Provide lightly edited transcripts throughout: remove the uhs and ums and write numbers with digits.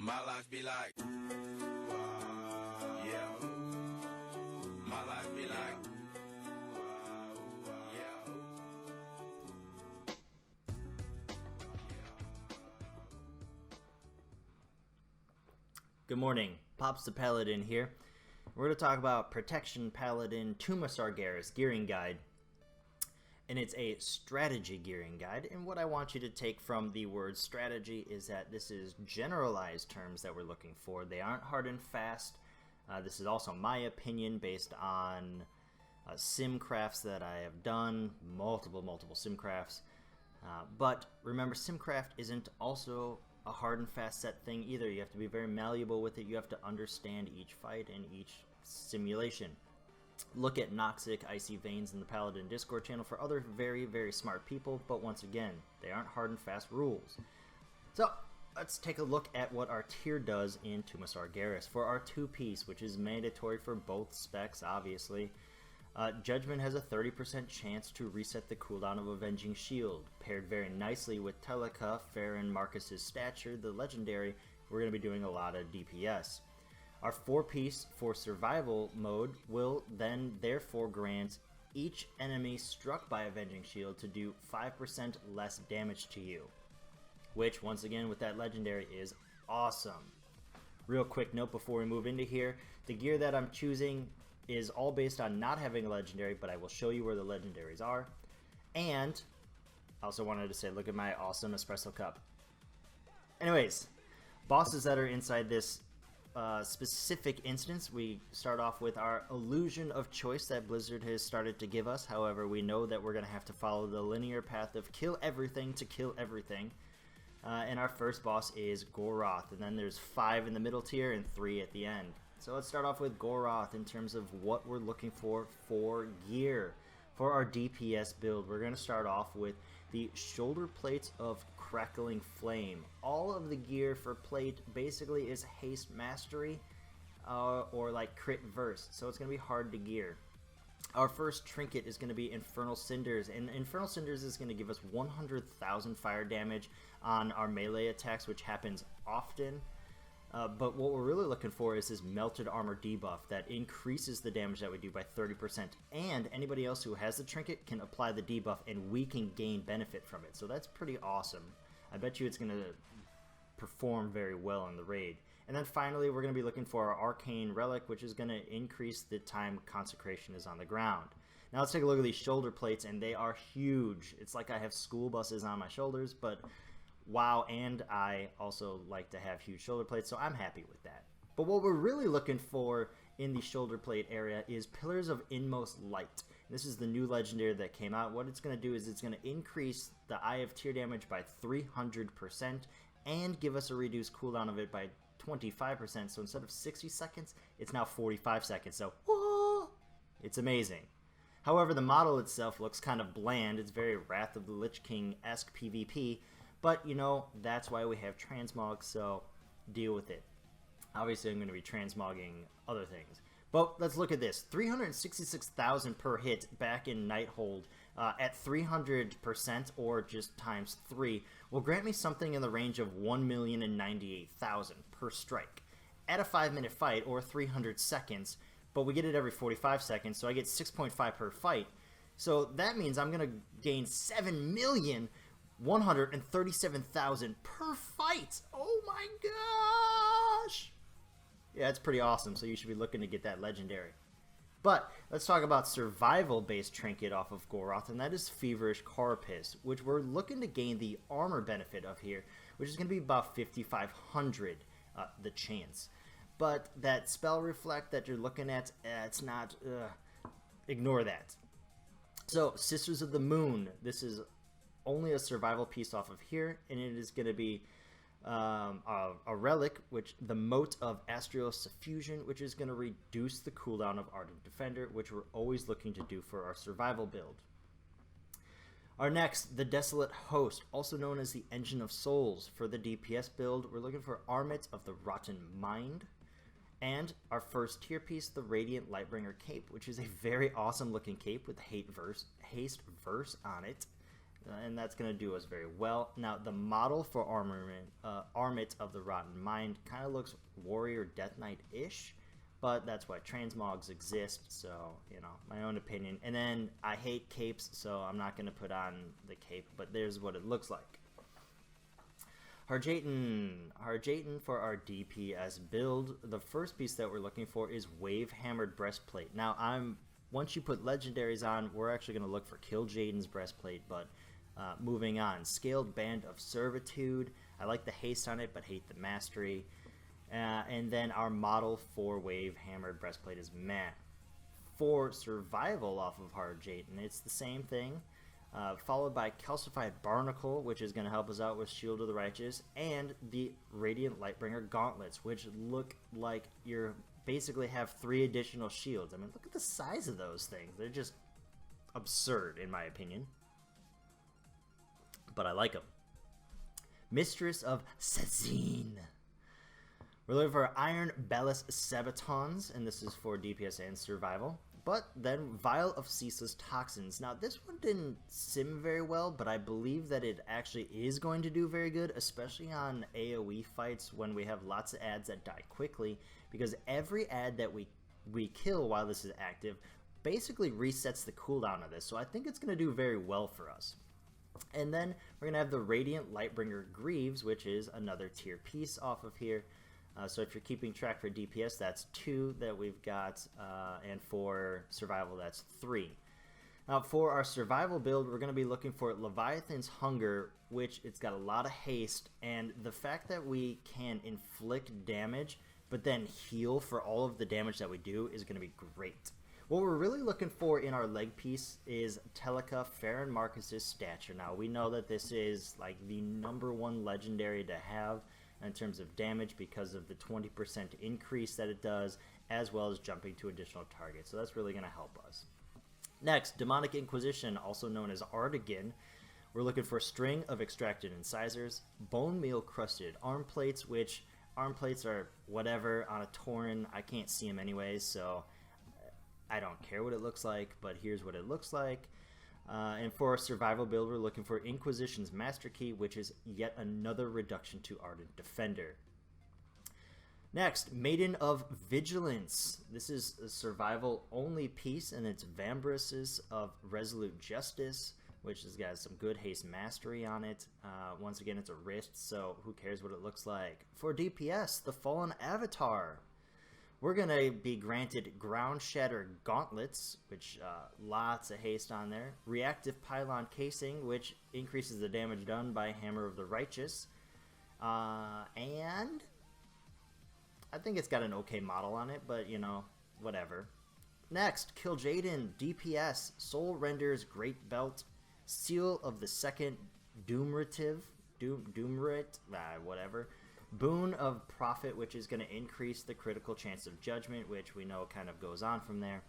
My life be like, yeah. My life be like, yeah. Good morning, Pops the Paladin here. We're going to talk about Protection Paladin Tomb of Sargeras gearing guide. And it's a strategy gearing guide, and what I want you to take from the word strategy is that this is generalized terms that we're looking for. They aren't hard and fast. This is also my opinion based on sim crafts that I have done, multiple sim crafts. But remember, simcraft isn't also a hard and fast set thing either. You have to be very malleable with it. You have to understand each fight and each simulation. Look at Noxic, Icy Veins in the Paladin Discord channel for other very smart people, but once again, they aren't hard and fast rules. So, let's take a look at what our tier does in Tomb of Sargeras. For our 2-piece, which is mandatory for both specs, obviously, Judgment has a 30% chance to reset the cooldown of Avenging Shield. Paired very nicely with Teleka, Farron, Marcus's Stature, the Legendary, we're going to be doing a lot of DPS. Our 4-piece for survival mode will then therefore grant each enemy struck by Avenging Shield to do 5% less damage to you, which once again with that legendary is awesome. Real quick note before we move into here, the gear that I'm choosing is all based on not having a legendary, but I will show you where the legendaries are. And I also wanted to say, look at my awesome espresso cup. Anyways, bosses that are inside this specific instance, we start off with our illusion of choice that Blizzard has started to give us. However, we know that we're going to have to follow the linear path of kill everything to kill everything. And our first boss is Goroth, and then there's 5 in the middle tier and 3 at the end. So let's start off with Goroth in terms of what we're looking for gear. For our DPS build, we're going to start off with the shoulder plates of Crackling Flame. All of the gear for plate basically is haste mastery or like crit verse, so it's going to be hard to gear. Our first trinket is going to be Infernal Cinders, and Infernal Cinders is going to give us 100,000 fire damage on our melee attacks, which happens often. But what we're really looking for is this Melted Armor debuff that increases the damage that we do by 30%. And anybody else who has the trinket can apply the debuff and we can gain benefit from it. So that's pretty awesome. I bet you it's going to perform very well in the raid. And then finally, we're going to be looking for our Arcane Relic, which is going to increase the time Consecration is on the ground. Now let's take a look at these shoulder plates, and they are huge. It's like I have school buses on my shoulders, but WoW and I also like to have huge shoulder plates, so I'm happy with that. But what we're really looking for in the shoulder plate area is Pillars of Inmost Light. This is the new legendary that came out. What it's going to do is it's going to increase the Eye of Tear damage by 300% and give us a reduced cooldown of it by 25%. So instead of 60 seconds, it's now 45 seconds. So, whoa, it's amazing. However, the model itself looks kind of bland. It's very Wrath of the Lich King-esque PvP. But, you know, that's why we have transmog, so deal with it. Obviously, I'm going to be transmogging other things. But let's look at this. 366,000 per hit back in Nighthold at 300% or just times 3 will grant me something in the range of 1,098,000 per strike. At a 5-minute fight, or 300 seconds, but we get it every 45 seconds, so I get 6.5 per fight. So that means I'm going to gain 7,137,000 per fight. Oh my gosh! Yeah, it's pretty awesome, so you should be looking to get that legendary. But let's talk about survival-based trinket off of Goroth, and that is Feverish Carapace, which we're looking to gain the armor benefit of here, which is going to be about 5,500, the chance. But that spell reflect that you're looking at, it's not, ignore that. So, Sisters of the Moon, this is only a survival piece off of here, and it is going to be a relic, which the Mote of Astral Suffusion, which is going to reduce the cooldown of Ardent Defender, which we're always looking to do for our survival build. Our next, the Desolate Host, also known as the Engine of Souls. For the DPS build, we're looking for Armet of the Rotten Mind. And our first tier piece, the Radiant Lightbringer Cape, which is a very awesome looking cape with haste verse on it. and that's going to do us very well. Now, the model for Armit of the Rotten Mind kind of looks Warrior Death Knight-ish, but that's why transmogs exist, so, you know, my own opinion. And then I hate capes, so I'm not going to put on the cape, but there's what it looks like. Sargeras for our DPS build. The first piece that we're looking for is Wave Hammered Breastplate. Now, once you put legendaries on, we're actually going to look for Kil'jaeden's breastplate, but moving on. Scaled Band of Servitude. I like the haste on it, but hate the mastery. And then our model for Wave Hammered Breastplate is meh. For survival off of Sargeras, it's the same thing. Followed by Calcified Barnacle, which is going to help us out with Shield of the Righteous, and the Radiant Lightbringer Gauntlets, which look like you're basically have 3 additional shields. I mean, look at the size of those things. They're just absurd, in my opinion. But I like them. Mistress of Sazine. We're looking for Iron Bellis Sabatons, and this is for DPS and Survival. But then Vial of Ceaseless Toxins. Now, this one didn't sim very well, but I believe that it actually is going to do very good, especially on AoE fights when we have lots of ads that die quickly, because every ad that we kill while this is active basically resets the cooldown of this. So I think it's going to do very well for us. And then we're going to have the Radiant Lightbringer Greaves, which is another tier piece off of here. So if you're keeping track for DPS, that's 2 that we've got, and for survival, that's 3. Now, for our survival build, we're going to be looking for Leviathan's Hunger, which it's got a lot of haste, and the fact that we can inflict damage, but then heal for all of the damage that we do is going to be great. What we're really looking for in our leg piece is Telika Farron Marcus's Stature. Now, we know that this is like the #1 legendary to have in terms of damage because of the 20% increase that it does, as well as jumping to additional targets. So that's really going to help us. Next, Demonic Inquisition, also known as Artigan. We're looking for String of Extracted Incisors, Bone Meal Crusted Arm Plates, which arm plates are whatever on a Tauren. I can't see them anyways, so I don't care what it looks like, but here's what it looks like. And for our survival build, we're looking for Inquisition's Master Key, which is yet another reduction to Ardent Defender. Next, Maiden of Vigilance. This is a survival-only piece, and it's Vambraces of Resolute Justice, which has got some good haste mastery on it. Once again, it's a wrist, so who cares what it looks like. For DPS, the Fallen Avatar. We're going to be granted Ground Shatter Gauntlets, which lots of haste on there. Reactive Pylon Casing, which increases the damage done by Hammer of the Righteous. And I think it's got an okay model on it, but, you know, whatever. Next, Kil'jaeden DPS, Soul Render's Great Belt, Seal of the Second Doomrit, whatever. Boon of Prophet, which is going to increase the critical chance of judgment, which we know kind of goes on from there.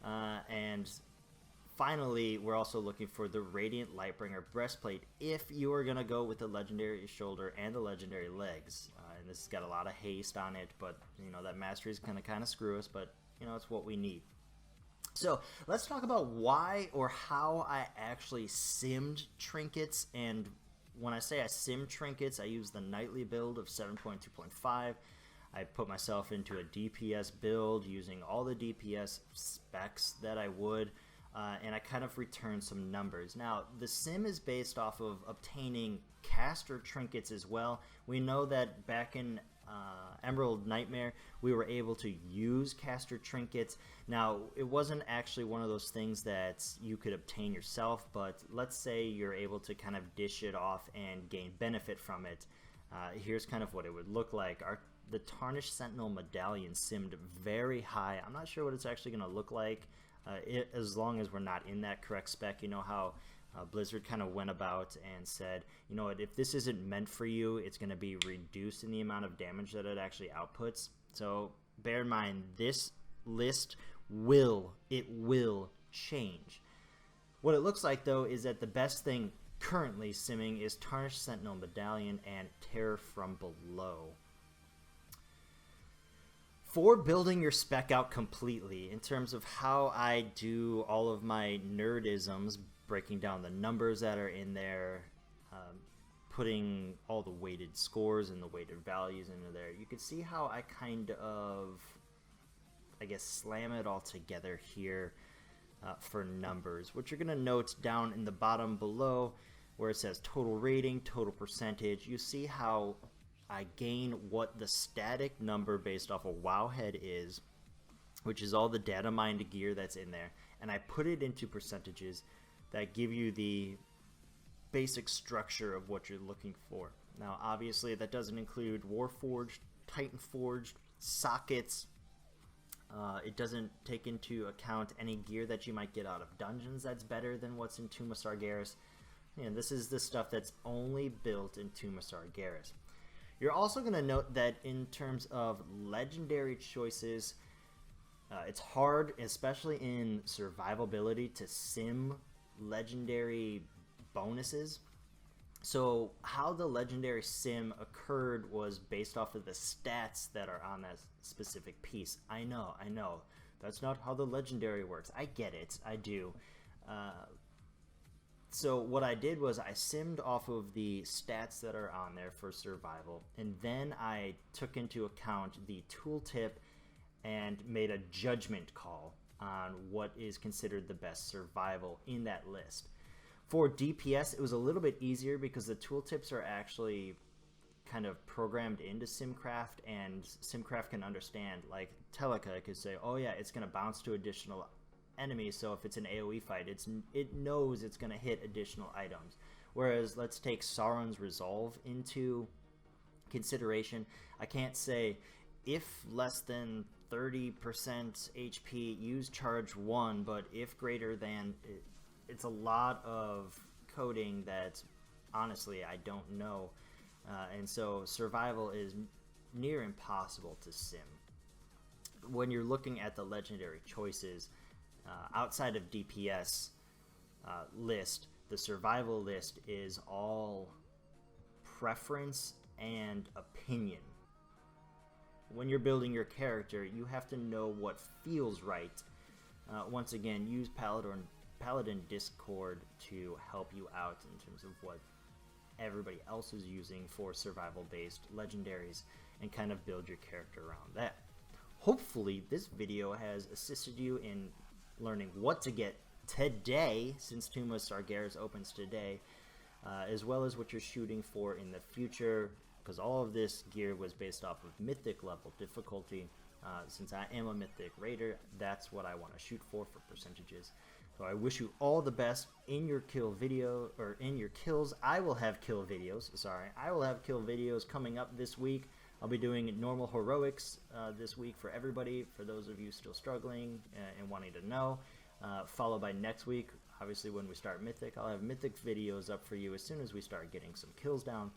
And finally, we're also looking for the Radiant Lightbringer Breastplate if you are going to go with the Legendary Shoulder and the Legendary Legs. And this has got a lot of haste on it, but, you know, that mastery is going to kind of screw us, but, you know, it's what we need. So let's talk about why or how I actually simmed trinkets. And when I say I sim trinkets, I use the nightly build of 7.2.5. I put myself into a DPS build using all the DPS specs that I would, and I kind of return some numbers. Now, the sim is based off of obtaining caster trinkets as well. We know that back in Emerald Nightmare, we were able to use caster trinkets. Now, it wasn't actually one of those things that you could obtain yourself, but let's say you're able to kind of dish it off and gain benefit from it. Here's kind of what it would look like. The Tarnished Sentinel Medallion simmed very high. I'm not sure what it's actually going to look like as long as we're not in that correct spec. You know how Blizzard kind of went about and said, you know what, if this isn't meant for you, it's going to be reduced in the amount of damage that it actually outputs. So bear in mind, this list will change. What it looks like, though, is that the best thing currently simming is Tarnished Sentinel Medallion and Terror from Below. For building your spec out completely, in terms of how I do all of my nerdisms, breaking down the numbers that are in there, putting all the weighted scores and the weighted values into there. You can see how I kind of, I guess, slam it all together here for numbers, which you're going to note down in the bottom below where it says total rating, total percentage. You see how I gain what the static number based off a WoW head is, which is all the data mined gear that's in there, and I put it into percentages that give you the basic structure of what you're looking for. Now, obviously, that doesn't include Warforged, Titanforged, sockets. It doesn't take into account any gear that you might get out of dungeons that's better than what's in Tomb of Sargeras. And this is the stuff that's only built in Tomb of Sargeras. You're also going to note that in terms of legendary choices, it's hard, especially in survivability, to sim legendary bonuses. So how the legendary sim occurred was based off of the stats that are on that specific piece. I know, that's not how the legendary works. I get it, I do. So what I did was I simmed off of the stats that are on there for survival, and then I took into account the tooltip and made a judgment call on what is considered the best survival in that list. For DPS, it was a little bit easier because the tooltips are actually kind of programmed into Simcraft, and Simcraft can understand. Like Teleka could say, oh yeah, it's going to bounce to additional enemies, so if it's an AoE fight, it knows it's going to hit additional items. Whereas let's take Sauron's Resolve into consideration. I can't say if less than 30% HP, use charge 1, but if greater than... It's a lot of coding that honestly I don't know, and so survival is near impossible to sim. When you're looking at the legendary choices outside of DPS list, the survival list is all preference and opinion. When you're building your character, you have to know what feels right. Once again, use Paladin Discord to help you out in terms of what everybody else is using for survival-based legendaries, and kind of build your character around that. Hopefully, this video has assisted you in learning what to get today, since Tomb of Sargeras opens today, as well as what you're shooting for in the future, because all of this gear was based off of Mythic level difficulty. Since I am a Mythic Raider, that's what I want to shoot for percentages. So I wish you all the best in your kill video, or in your kills. I will have kill videos, I will have kill videos coming up this week. I'll be doing normal heroics this week for everybody, for those of you still struggling and wanting to know. Followed by next week, obviously when we start Mythic, I'll have Mythic videos up for you as soon as we start getting some kills down.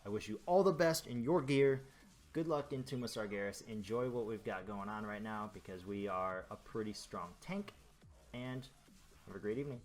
I wish you all the best in your gear. Good luck in Tomb of Sargeras. Enjoy what we've got going on right now, because we are a pretty strong tank. And have a great evening.